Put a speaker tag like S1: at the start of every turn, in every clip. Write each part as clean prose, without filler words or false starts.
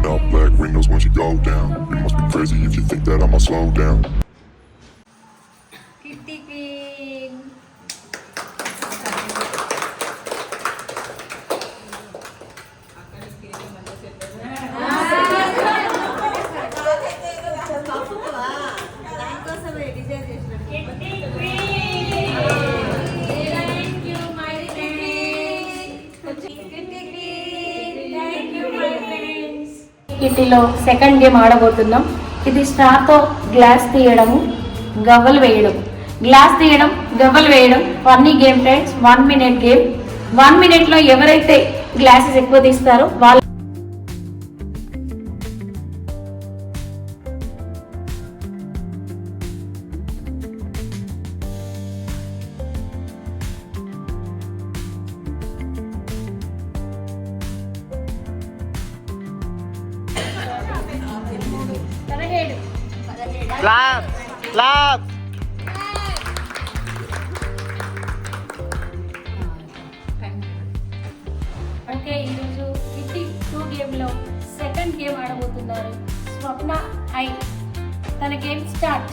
S1: up, black windows once you go down. You must be crazy if you think that I'ma slow down.
S2: Kitty Queen.
S3: కిట్టీలో second game ఆడబోతున్నాం. ఇది స్టార్తో glass తీయడము, గవ్వలు వేయడం. Glass తీయడం, గవ్వలు వేయడం funny game friends. 1 minute game. 1 minute ఎవరైతే గ్లాసెస్ ఎక్కువ తీస్తారో వాళ్ళు ఓకే. ఈరోజు కిట్టి 2 గేమ్లో సెకండ్ గేమ్ ఆడబోతున్నారు స్వప్న ఐ. తన గేమ్ స్టార్ట్.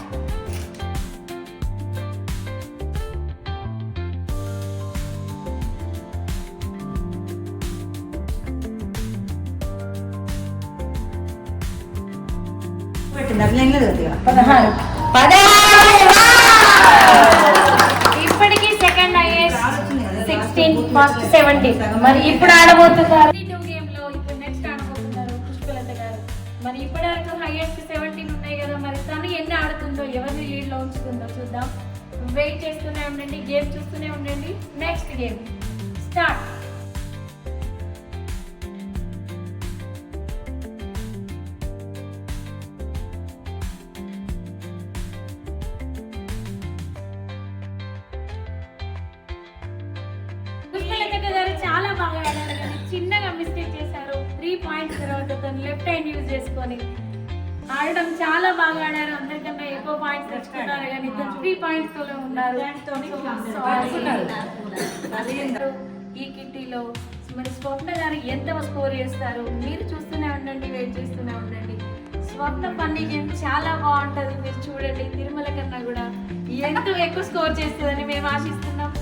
S3: ఇప్పటికి సెకండ్ హైయెస్ట్ 16, ఫస్ట్ 17. మరి ఇప్పుడు ఆడబోతున్నారు 2 గేమ్ లో. ఇప్పుడు నెక్స్ట్ ఆడబోతున్నారు పుష్పలత గారు. మరి ఇప్పటి వరకు హైయెస్ట్ 17 ఉన్నాయి కదా, మరి తను ఎన్ని ఆడుతుందో, ఎవరిని లీడ్ లో ఉంచుతుందో చూద్దాం. వెయిట్ చేస్తూనే ఉండండి, గేమ్ చూస్తూనే ఉండండి. Next game start. చాలా బాగా ఆడారు కానీ చిన్నగా మిస్టేక్ చేశారు. 3 పాయింట్స్ తర్వాత తను లెఫ్ట్ హ్యాండ్ యూజ్ చేసుకొని ఆడడం చాలా బాగా ఆడారు. అందరికన్నా ఎక్కువ పాయింట్స్ తెచ్చుకున్నారు కానీ 3 పాయింట్స్ తోనే ఉన్నారు. ఈ కిట్టీలో మరి స్వప్న గారు ఎంత స్కోర్ చేస్తారు మీరు చూస్తూనే ఉండండి, వెయిట్ చేస్తూనే ఉండండి. స్వప్న ఫన్నీ గేమ్ చాలా బాగుంటుంది, మీరు చూడండి. తిరుమల కన్నా కూడా ఎంతో ఎక్కువ స్కోర్ చేస్తుందని మేము ఆశిస్తున్నాం.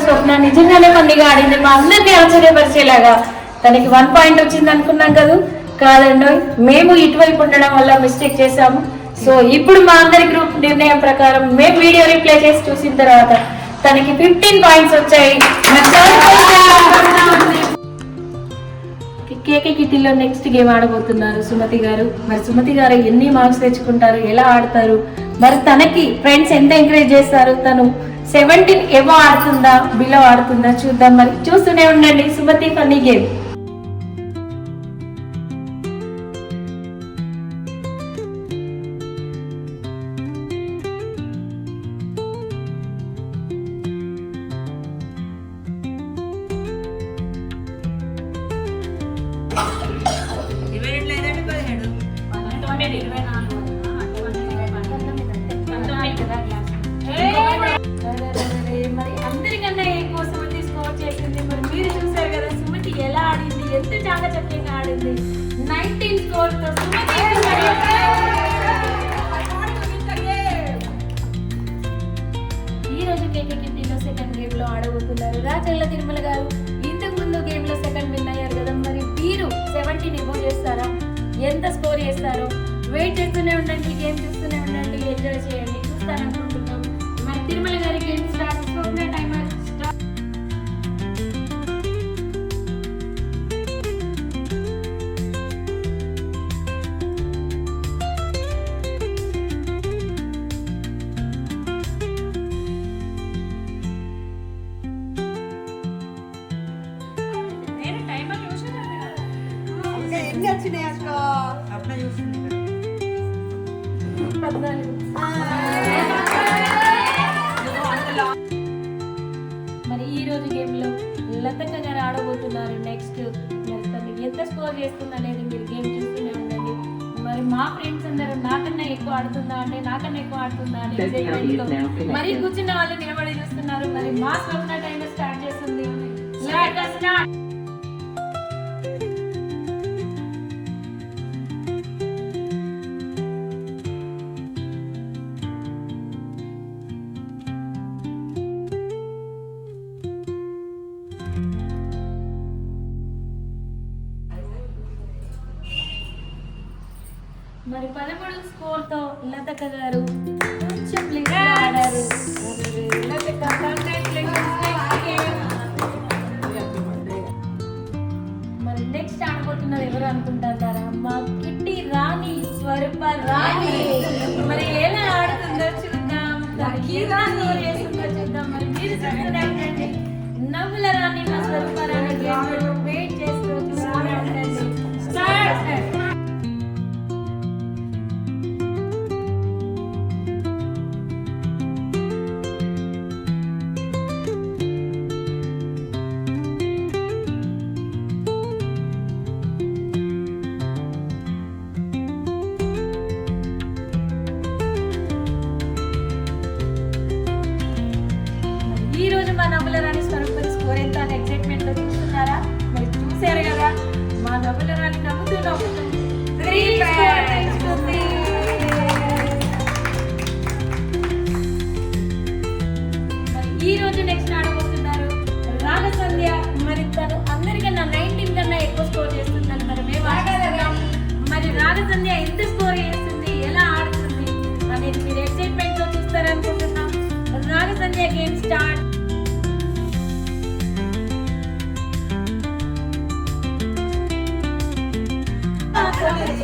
S3: స్వప్న నిజంగానే ఫన్నీగా ఆడింది, మా అందరినీ ఆశ్చర్యపరిచేలాగా. తనకి 1 పాయింట్ వచ్చింది అనుకున్నాం కదా, కాదండి మేము ఇటువైపు ఉండడం వల్ల మిస్టేక్ చేసాము. సో ఇప్పుడు మా అందరి గ్రూప్ నిర్ణయం ప్రకారం మేము వీడియో రిప్లై చేసి చూసిన తర్వాత తనకి 15 పాయింట్స్ వచ్చాయి. కేకే కిట్టీలో నెక్స్ట్ గేమ్ ఆడబోతున్నారు సుమతి గారు. మరి సుమతి గారు ఎన్ని మార్క్స్ తెచ్చుకుంటారు, ఎలా ఆడతారు, మరి తనకి ఫ్రెండ్స్ ఎంత ఎంకరేజ్ చేస్తారు, తను 17 ఏమో ఆడుతుందా బిలో ఆడుతుందా చూద్దాం. మరి చూస్తూనే ఉండండి సుమతి ఫన్నీ గేమ్. మరి అందరికన్నా ఎక్కువ సుమతి స్కోర్ చేసింది. మరి మీరు చూసారు కదా సుమతి ఎలా ఆడింది, ఎంత చాకచక్యంగా ఆడింది. 19 స్కోర్ తో సుమతి ఈ రోజు కేకే కిట్టీలో సెకండ్ గేమ్ లో ఆడబోతున్నారు రాచల్ల తిరుమల గారు. ఇంతకు ముందు గేమ్ లో సెకండ్ విన్ అయ్యారు కదా, మరి వీరు 17 ఎమో చేస్తారా, ఎంత స్కోర్ చేస్తారో వెయిట్ చేస్తూనే ఉండండి, గేమ్ చూస్తూనే ఉండండి, ఎంజాయ్ చేయండి. చూస్తారనుకుంటున్నాం. మరి తిరుమల గారి గేమ్ స్టార్ట్. Timer start.
S4: ఎన్ని వచ్చినాయి అక్క? అప్పుడే చూస్తుంది
S3: 14. మరి ఈ రోజు గేమ్ లో లతక్క గారు ఆడబోతున్నారు నెక్స్ట్. మరి తను ఎంత స్కోర్ చేస్తుంది అనేది మీరు గేమ్ చూస్తూనే ఉండండి. మరి మా ఫ్రెండ్స్ అందరూ నాకన్నా ఎక్కువ ఆడుతుందా అంటే నాకన్నా ఎక్కువ ఆడుతుందా అని excitement లో మరి కూర్చున్న వాళ్ళు నిలబడి చూస్తున్నారు. మరి మా స్వప్న టైం స్టార్ట్ చేస్తుంది. Let us start. మరి 13 స్కోర్ తో లతక గారు కొంచెం లేట్ ఆడారు. లతక congratulations. మరి నెక్స్ట్ ఆడబోతున్నారు ఎవరు అనుకుంటారా? మా కిట్టి రాణి, స్వరూప రాణి. మరి ఎలా ఆడుతుందో చూద్దాం, దానికి ఎలా స్కోర్ చేస్తుందో చూద్దాం. మరి మీరు చూస్తూనే ఉండండి. నవ్వుల రాణి మా స్వరూప రాణి వెయిట్ చేస్తూ చూస్తూనే ఉండండి. స్టార్ట్. ఈ రోజు మా నవ్వుల రాణి స్వరూప స్కోర్ ఎంత అని ఎక్సైట్మెంట్ లో చూస్తున్నారా? మరి చూసారు కదా, మా నవ్వుల రాణి నవ్వుతూ నవ్వుతూ 3 స్కోర్ తెచ్చుకుంది. మరి ఈ రోజు నెక్స్ట్ ఆడబోతున్నారు రాగసంధ్య. మరి తను అందరికన్నా 19 కన్నా ఎక్కువ స్కోర్ చేస్తుందని మరి మేము ఆడగలం. మరి రాగసంధ్య ఎంత స్కోర్ చేస్తుంది, ఎలా ఆడుతుంది అనేది మీరు ఎక్సైట్మెంట్ తో చూస్తారనుకుంటున్నాం. రాగసంధ్య గేమ్ స్టార్ట్.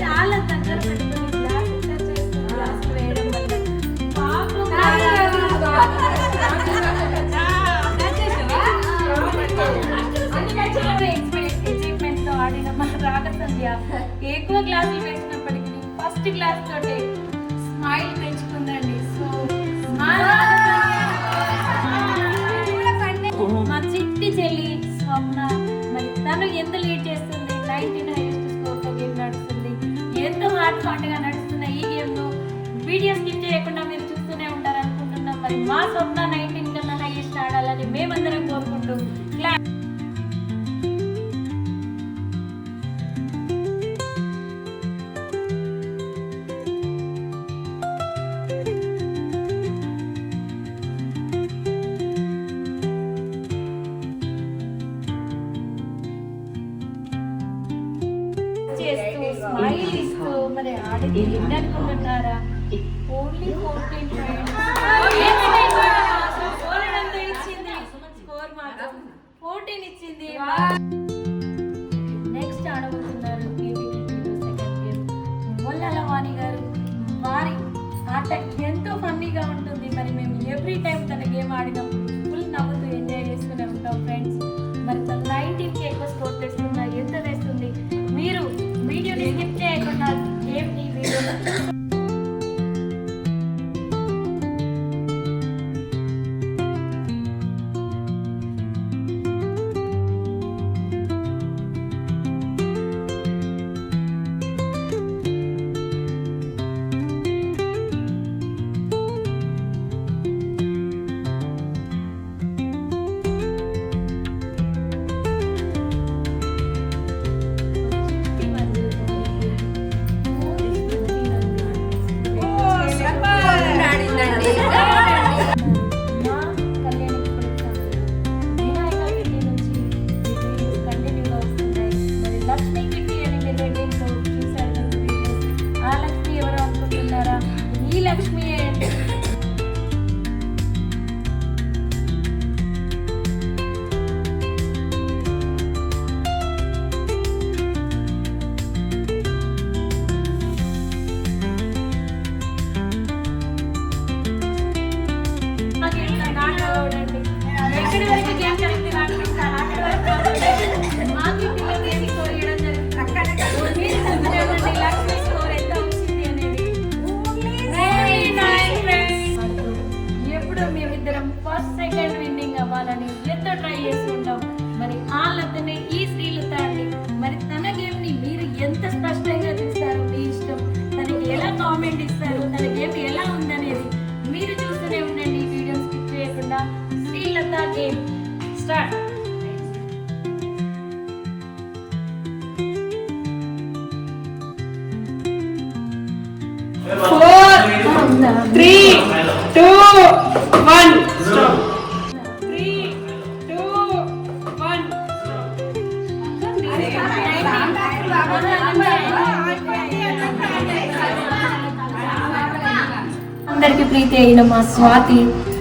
S3: చాలా దగ్గర పెట్టుకుని గ్లాస్ గ్లాస్ వేయడం వల్ల పాపం ఎక్సైట్మెంట్ తో ఆడిన మా రాగసంధ్య ఎక్కువ గ్లాసులు వేసినప్పటికీ ఫస్ట్ గ్లాస్ తోటి స్మైల్ పెంచుకుందండి. సో మా చిట్టి చెల్లి స్వప్న మరి తను ఎంత లీడ్ చేస్తుంది, 19 హైయెస్ట్ స్కోర్ తో గేమ్ నడుస్తుంది. ఎంతో హాట్ గా నడుస్తున్న ఈ గేమ్ లో వీడియో స్కిప్ చేయకుండా మీరు చూస్తూనే ఉంటారు అనుకుంటున్నాం. మరి మా స్వప్న 19 కన్నా హైయెస్ట్ ఆడాలని మేమందరం కోరుకుంటూ క్లాస్. చేస్తూ స్మైల్ ఇస్తూ మరి ఆడింది ఎన్ని అనుకుంటున్నారా? Only 14 points. ఇచ్చింది స్కోర్ మాత్రం 14 ఇచ్చింది. నెక్స్ట్ ఆడబోతున్నారు సెకండ్ గేమ్ మొల్లల వాణి గారు. వారి ఆట ఎంతో ఫన్నీగా ఉంటుంది. మరి మేము ఎవ్రీ టైం తన గేమ్ ఆడినప్పుడు ఫుల్ నవ్వుతూ ఎంజాయ్ చేస్తూనే ఉంటాం ఫ్రెండ్స్. మరి తను 19కి ఎక్కువ స్కోర్ తెస్తుందా, ఎంత తెస్తుంది? మీరు వీడియోని స్కిప్ చేయకుండా గేమ్ని వీడియోలో
S2: 3, 2, 1 stop. 3, 2, 1
S3: అందరికి ప్రీతి అయిన మా స్వాతి.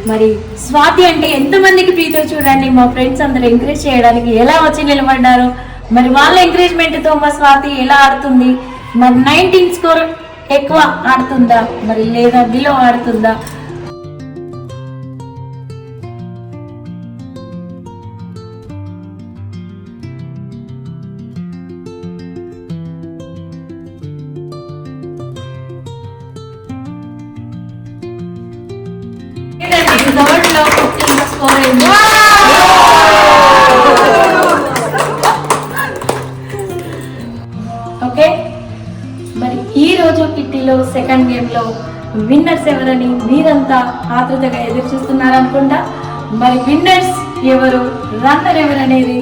S3: మరి స్వాతి అంటే ఎంతమందికి ప్రీతో చూడండి, మా ఫ్రెండ్స్ అందరూ ఎంకరేజ్ చేయడానికి ఎలా వచ్చి నిలబడ్డారు. మరి వాళ్ళ ఎంకరేజ్మెంట్ తో మా స్వాతి ఎలా ఆడుతుంది, మరి 19 స్కోర్ ఎక్కువ ఆడుతుందా మరి లేదా బిలో ఆడుతుందా. థర్డ్ లో 15 స్కోర్ అయింది. ఓకే, మరి ఈ రోజు కిట్టీలో సెకండ్ గేమ్ లో విన్నర్స్ ఎవరని మీరంతా ఆతృతగా ఎదురు చూస్తున్నారు అనుకుంటా. మరి విన్నర్స్ ఎవరు, రన్నర్ ఎవరు అనేది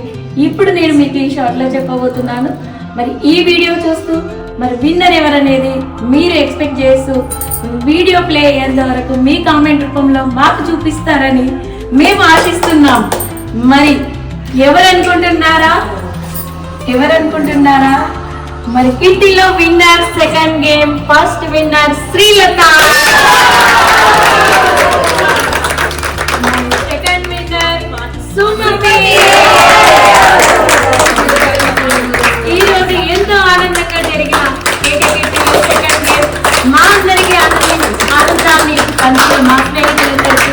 S3: ఇప్పుడు నేను మీకు ఈ షార్ట్ లో చెప్పబోతున్నాను. మరి ఈ వీడియో చూస్తూ మరి విన్నర్ ఎవరనేది మీరు ఎక్స్పెక్ట్ చేస్తూ వీడియో ప్లే అయ్యేంత వరకు మీ కామెంట్ రూపంలో మాకు చూపిస్తారని మేము ఆశిస్తున్నాం. మరి ఎవరనుకుంటున్నారా మరి కిట్టీలో winner second game first winner Srilatha, second winner Sumathi. ఈ రోజు ఎంతో ఆనందంగా జరిగిన కేకే కిట్టీలో సెకండ్ గేమ్ మా అందరికీ ఆనందాన్ని అందులో మా స్నేహితులందరికీ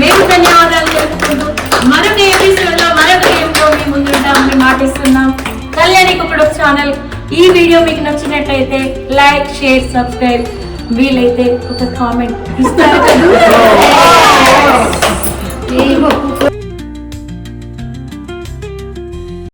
S3: మేము ధన్యవాదాలు తెలుపుకుంటూ మరొక ఎపిసోడ్లో మరొక గేమ్తో మీ ముందుంటామని మాటిస్తున్నాం. కళ్యాణి కుప్పడం ఛానల్ ఈ వీడియో మీకు నచ్చినట్లయితే లైక్, షేర్, సబ్స్క్రైబ్, వీలైతే ఒక కామెంట్ ఇస్తారు కదా.